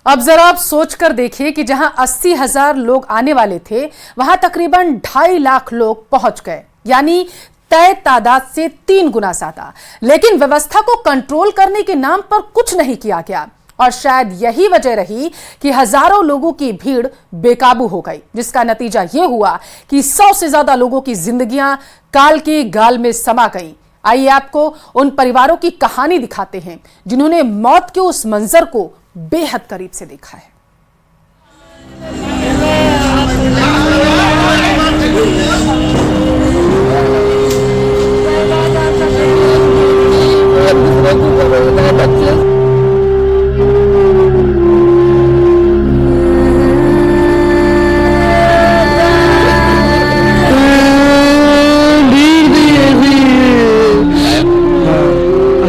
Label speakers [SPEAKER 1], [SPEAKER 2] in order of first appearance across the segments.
[SPEAKER 1] अब जरा आप सोच कर देखिए कि जहां 80,000 लोग आने वाले थे वहां तकरीबन 2.5 लाख लोग पहुंच गए, यानी तय तादाद से 3 गुना ज्यादा। लेकिन व्यवस्था को कंट्रोल करने के नाम पर कुछ नहीं किया गया और शायद यही वजह रही कि हजारों लोगों की भीड़ बेकाबू हो गई, जिसका नतीजा यह हुआ कि 100 से ज्यादा लोगों की जिंदगियां काल के गाल में समा गई। आइए आपको उन परिवारों की कहानी दिखाते हैं जिन्होंने मौत के उस मंजर को बेहद करीब से देखा है।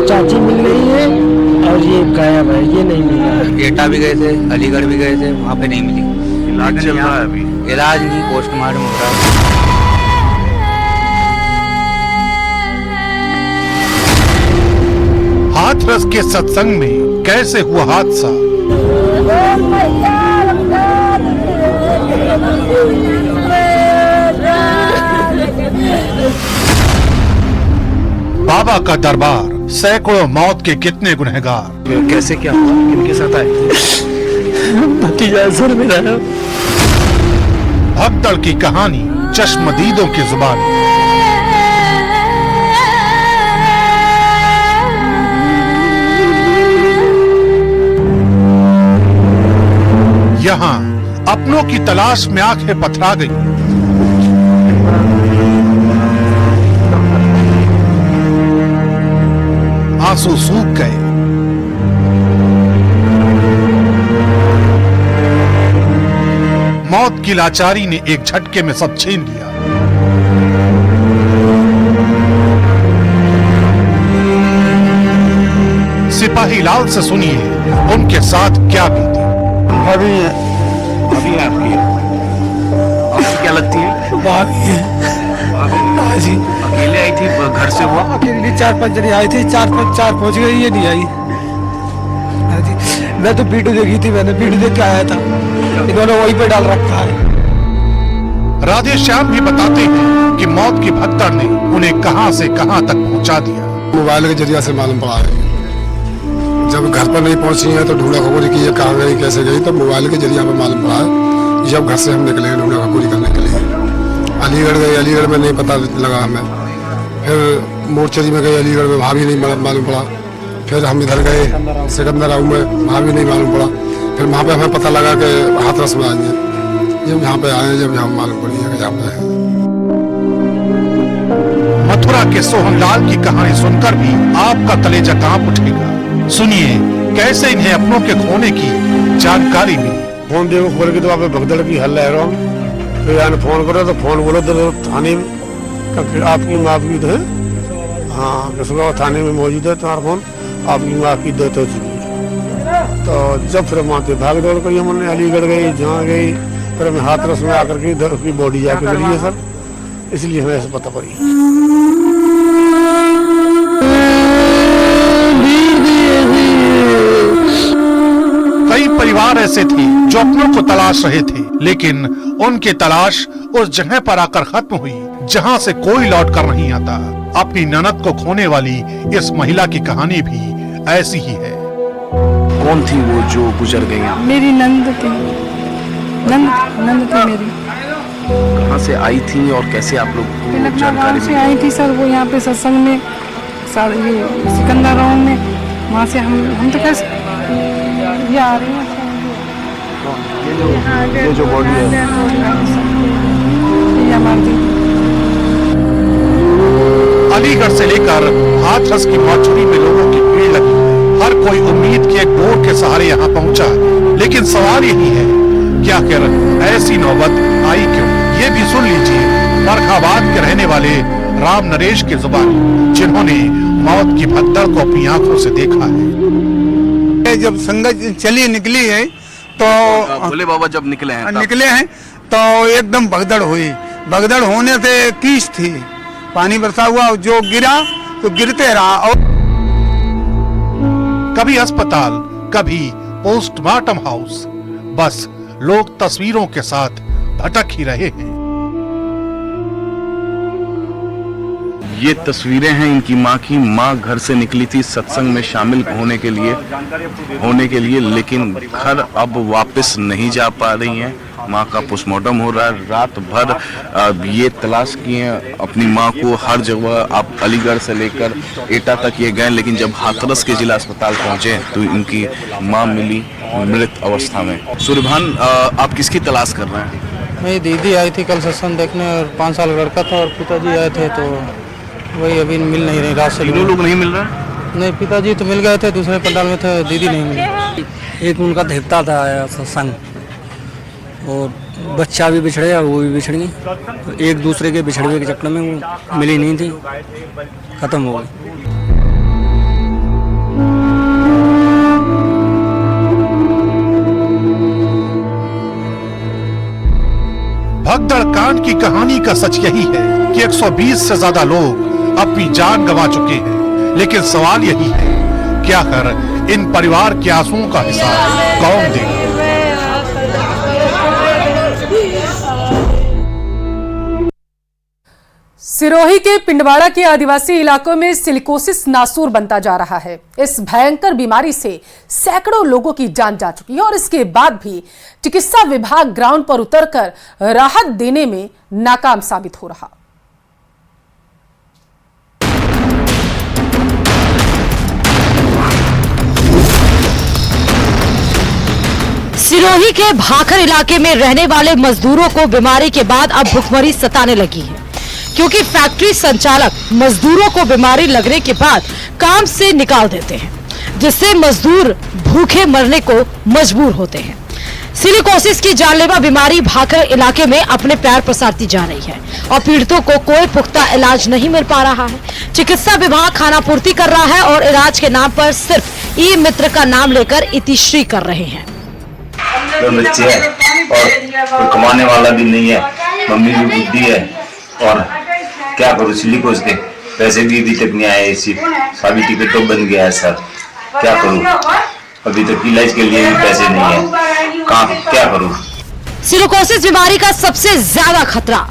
[SPEAKER 2] चाची मिल गई है और ये गायब है, ये नहीं मिला।
[SPEAKER 3] एटा भी गए थे, अलीगढ़ भी गए थे, वहाँ पे नहीं मिली।
[SPEAKER 4] इलाज चल रहा है अभी,
[SPEAKER 3] इलाज नहीं, पोस्टमार्टम हो रहा है।
[SPEAKER 4] हाथरस के सत्संग में कैसे हुआ हादसा? बाबा का दरबार, सैकड़ों मौत के कितने गुनहगार।
[SPEAKER 2] कैसे क्या हुआ, किनके साथ आए? भतीजा सर मेरा।
[SPEAKER 4] भगदड़ की कहानी चश्मदीदों की जुबान। यहाँ अपनों की तलाश में आंखें पथरा गई। आंसू सूख गए। मौत की लाचारी ने एक झटके में सब छीन लिया। सिपाही लाल से सुनिए उनके साथ क्या बीती।
[SPEAKER 2] अभी आपकी क्या लगती है? भाभी है। जी
[SPEAKER 4] अकेले आई थी घर से? वो
[SPEAKER 2] अकेली 4-5 जने आई थी, 4 पहुंच गई, ये नहीं आई। जी मैं तो वीडियो देखी थी, मैंने वीडियो देख के आया था, इन्होंने वहीं पे डाल रखा है।
[SPEAKER 4] राधे श्याम भी बताते हैं कि मौत की भगदड़ ने उन्हें कहां से कहां तक पहुंचा दिया।
[SPEAKER 5] मोबाइल के जरिए से मालूम पड़ा है। जब घर पर नहीं पहुंची है तो ढूंढा खबोरी की ये कहाँ गई, कैसे गई, तो मोबाइल के जरिए हमें मालूम पड़ा है। जब घर से हम निकले ढूंढा खबोरी करने के लिए, अलीगढ़ गए, अलीगढ़ में नहीं पता लगा हमें। फिर मोर्चरी में गए, अलीगढ़ में वहाँ भी नहीं मालूम पड़ा। फिर हम इधर गए सिकंदराबाद में, वहाँ भी नहीं मालूम पड़ा। फिर वहाँ पे हमें पता लगा कि हाथरस में आएंगे। जब यहाँ पे आए, जब यहाँ मालूम पड़ी है कि यहाँ पे है।
[SPEAKER 4] मथुरा के सोहनलाल की कहानी सुनकर भी आपका कलेजा कांप उठेगा। सुनिए कैसे इन्हें अपनों के खोने की जानकारी मिली।
[SPEAKER 5] फोन देखो खोल के तो वहाँ पे भगदड़ की हल है। तो यार फोन करो तो फोन बोलो तो थाने में आपकी माँ की है। हाँ कसुगा थाने में मौजूद है, तुम्हारा फोन आपकी माँ की डेथ हो चुकी है। तो जब फिर वहाँ पे भाग दौड़ करी हमने, अलीगढ़ गई, जहाँ गई, फिर हमें हाथरस में आकर के इधर उसकी बॉडी जाके मिली है सर, इसलिए हमें ऐसे पता पड़ी।
[SPEAKER 4] कई परिवार ऐसे थे जो अपनों को तलाश रहे थे, लेकिन उनकी तलाश उस जगह पर आकर खत्म हुई जहां से कोई लौट कर नहीं आता। अपनी ननद को खोने वाली इस महिला की कहानी भी ऐसी ही है।
[SPEAKER 6] कौन थी वो जो गुजर गई?
[SPEAKER 7] मेरी नंद थी, नंद थी मेरी।
[SPEAKER 6] कहाँ से आई थी और कैसे आप लोग को जानकारी
[SPEAKER 7] से आई थी सर? वो यहाँ पे सत्संग में, ये सिकंदराबाद में, वहाँ से हम तो कैसे ये आ रही है।
[SPEAKER 6] ये जो बॉडी है
[SPEAKER 7] ये हमारी।
[SPEAKER 4] अलीगढ़ से लेकर हाथरस की मौचुरी में लोगों की भीड़ लगी। हर कोई उम्मीद के एक बोट के सहारे यहाँ पहुंचा, लेकिन सवाल यही है कि आखिर ऐसी नौबत आई क्यों? ये भी सुन लीजिए फर्रुखाबाद के रहने वाले राम नरेश की जुबानी, जिन्होंने मौत की भगदड़ को अपनी आंखों से देखा है।
[SPEAKER 8] जब संगत चली निकली है तो
[SPEAKER 6] भोले बाबा जब निकले हैं
[SPEAKER 8] तो एकदम भगदड़ हुई। भगदड़ होने से कीच थी, पानी बरसा हुआ, जो गिरा तो गिरते रहा। और
[SPEAKER 4] कभी अस्पताल, कभी पोस्टमार्टम हाउस। बस लोग तस्वीरों के साथ भटक ही रहे हैं।
[SPEAKER 6] ये तस्वीरें हैं इनकी माँ की। माँ घर से निकली थी सत्संग में शामिल होने के लिए, लेकिन घर अब वापस नहीं जा पा रही हैं। माँ का पोस्टमार्टम हो रहा है। रात भर ये तलाश किए अपनी माँ को हर जगह। आप अलीगढ़ से लेकर एटा तक ये गए, लेकिन जब हाथरस के जिला अस्पताल पहुंचे तो इनकी माँ मिली मृत अवस्था में। सूर्यभान, आप किसकी तलाश कर रहे हैं?
[SPEAKER 2] मेरी दीदी आई थी कल सत्संग देखने, और 5 साल का लड़का था, और पिताजी आए थे, तो वही अभी मिल नहीं रही। रात से
[SPEAKER 6] तीनों लोग नहीं मिल रहे?
[SPEAKER 2] नहीं, पिताजी तो मिल गए थे, दूसरे पंडाल में थे, दीदी नहीं मिली। एक उनका देवता था आया सत्संग, और बच्चा भी बिछड़ गया, वो भी बिछड़ गई। तो एक दूसरे के बिछड़ने के चक्कर में वो मिली नहीं थी, खत्म हो गई।
[SPEAKER 4] भगदड़ कांड की कहानी का सच यही है कि 120 से ज्यादा लोग अपनी जान गंवा चुके हैं, लेकिन सवाल यही है, क्या कर इन परिवार के आंसुओं का हिसाब कौन देगा?
[SPEAKER 1] सिरोही के पिंडवाड़ा के आदिवासी इलाकों में सिलिकोसिस नासूर बनता जा रहा है। इस भयंकर बीमारी से सैकड़ों लोगों की जान जा चुकी है, और इसके बाद भी चिकित्सा विभाग ग्राउंड पर उतरकर राहत देने में नाकाम साबित हो रहा।
[SPEAKER 9] सिरोही के भाखर इलाके में रहने वाले मजदूरों को बीमारी के बाद अब भुखमरी सताने लगी है, क्योंकि फैक्ट्री संचालक मजदूरों को बीमारी लगने के बाद काम से निकाल देते हैं, जिससे मजदूर भूखे मरने को मजबूर होते हैं। सिलिकोसिस की जानलेवा बीमारी भाखर इलाके में अपने पैर पसारती जा रही है, और पीड़ितों को कोई पुख्ता इलाज नहीं मिल पा रहा है। चिकित्सा विभाग खानापूर्ति कर रहा है और इलाज के नाम पर सिर्फ ई मित्र का नाम लेकर इतिश्री कर रहे हैं।
[SPEAKER 10] तो बच्चे हैं और कोई कमाने वाला भी नहीं है, मम्मी भी बुद्धि है, और क्या करूँ? सिलिकोसिस के पैसे भी अभी तक नहीं आए। इसी सभी टिकट तो बन गया है सर, क्या करूँ? अभी तक इलाज के लिए भी पैसे नहीं है, क्या करूँ?
[SPEAKER 9] सिलिकोसिस बीमारी का सबसे ज्यादा खतरा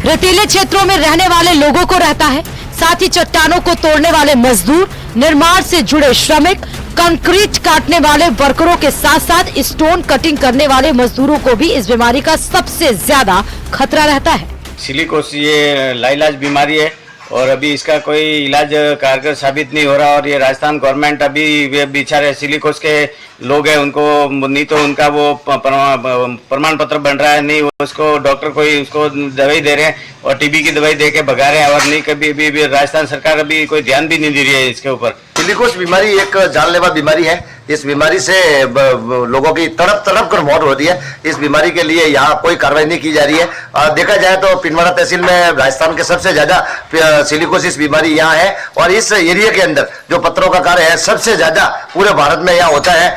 [SPEAKER 9] रेतीले क्षेत्रों में रहने वाले लोगों को रहता है। साथ ही चट्टानों को तोड़ने वाले मजदूर, निर्माण से जुड़े श्रमिक, कंक्रीट काटने वाले वर्करों के साथ साथ स्टोन कटिंग करने वाले मजदूरों को भी इस बीमारी का सबसे ज्यादा खतरा रहता है।
[SPEAKER 11] सिलिकोसिस ये लाइलाज बीमारी है, और अभी इसका कोई इलाज कारगर साबित नहीं हो रहा। और ये राजस्थान गवर्नमेंट अभी बेचारे सिलिकोसिस के लोग हैं, उनको नहीं तो उनका वो प्रमाण पत्र बन रहा है, नहीं उसको डॉक्टर कोई उसको दवाई दे रहे हैं, और टीबी की दवाई दे के भगा रहे हैं, और नहीं कभी भी राजस्थान सरकार अभी कोई ध्यान भी नहीं दे रही है इसके ऊपर।
[SPEAKER 10] सिलिकोसिस बीमारी एक जानलेवा बीमारी है। इस बीमारी से लोगों की तड़प कर मौत होती है। इस बीमारी के लिए यहाँ कोई कार्रवाई नहीं की जा रही है। देखा जाए तो पिंडवाड़ा तहसील में राजस्थान के सबसे ज्यादा सिलिकोसिस बीमारी यहाँ है, और इस एरिया के अंदर जो पत्थरों का कार्य है सबसे ज्यादा पूरे भारत में यहाँ होता है।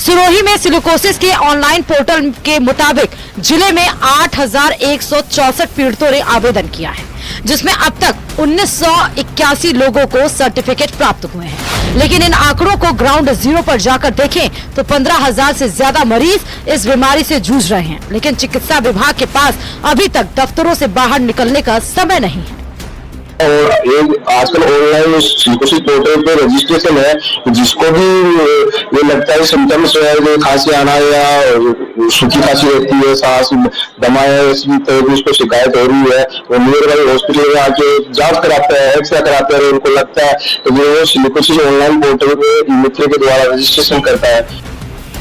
[SPEAKER 9] सिरोही में सिलिकोसिस के ऑनलाइन पोर्टल के मुताबिक जिले में 8,164 पीड़ितों ने आवेदन किया है, जिसमें अब तक 1981 लोगों को सर्टिफिकेट प्राप्त हुए हैं। लेकिन इन आंकड़ों को ग्राउंड जीरो पर जाकर देखें तो 15,000 से ज्यादा मरीज इस बीमारी से जूझ रहे हैं, लेकिन चिकित्सा विभाग के पास अभी तक दफ्तरों से बाहर निकलने का समय नहीं है।
[SPEAKER 12] और एक आजकल ऑनलाइन सिलिकोसिस पोर्टल पे रजिस्ट्रेशन है, जिसको भी ये लगता है सिम्टम्स खांसी आना या सूखी खांसी रहती है, सांस दमा है, इसी तरह की उसको शिकायत हो रही है, वो नियर बाई हॉस्पिटल में आके जांच कराते हैं, एक्सरे कराते हैं, उनको लगता है तो वो सिलिकोसिस ऑनलाइन पोर्टल पे मित्र के द्वारा रजिस्ट्रेशन करता है।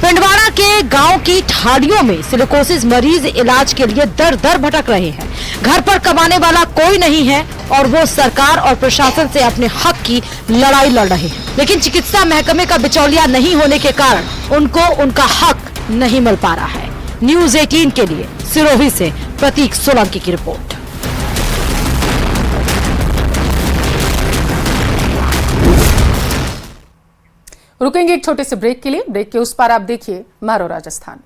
[SPEAKER 9] पिंडवाड़ा के गांव की ठाड़ियों में सिलिकोसिस मरीज इलाज के लिए दर दर भटक रहे हैं। घर पर कमाने वाला कोई नहीं है, और वो सरकार और प्रशासन से अपने हक की लड़ाई लड़ रहे हैं, लेकिन चिकित्सा महकमे का बिचौलिया नहीं होने के कारण उनको उनका हक नहीं मिल पा रहा है। न्यूज़ 18 के लिए सिरोही से प्रतीक सोलंकी की रिपोर्ट।
[SPEAKER 1] रुकेंगे एक छोटे से ब्रेक के लिए। ब्रेक के उस पार आप देखिए मारो राजस्थान।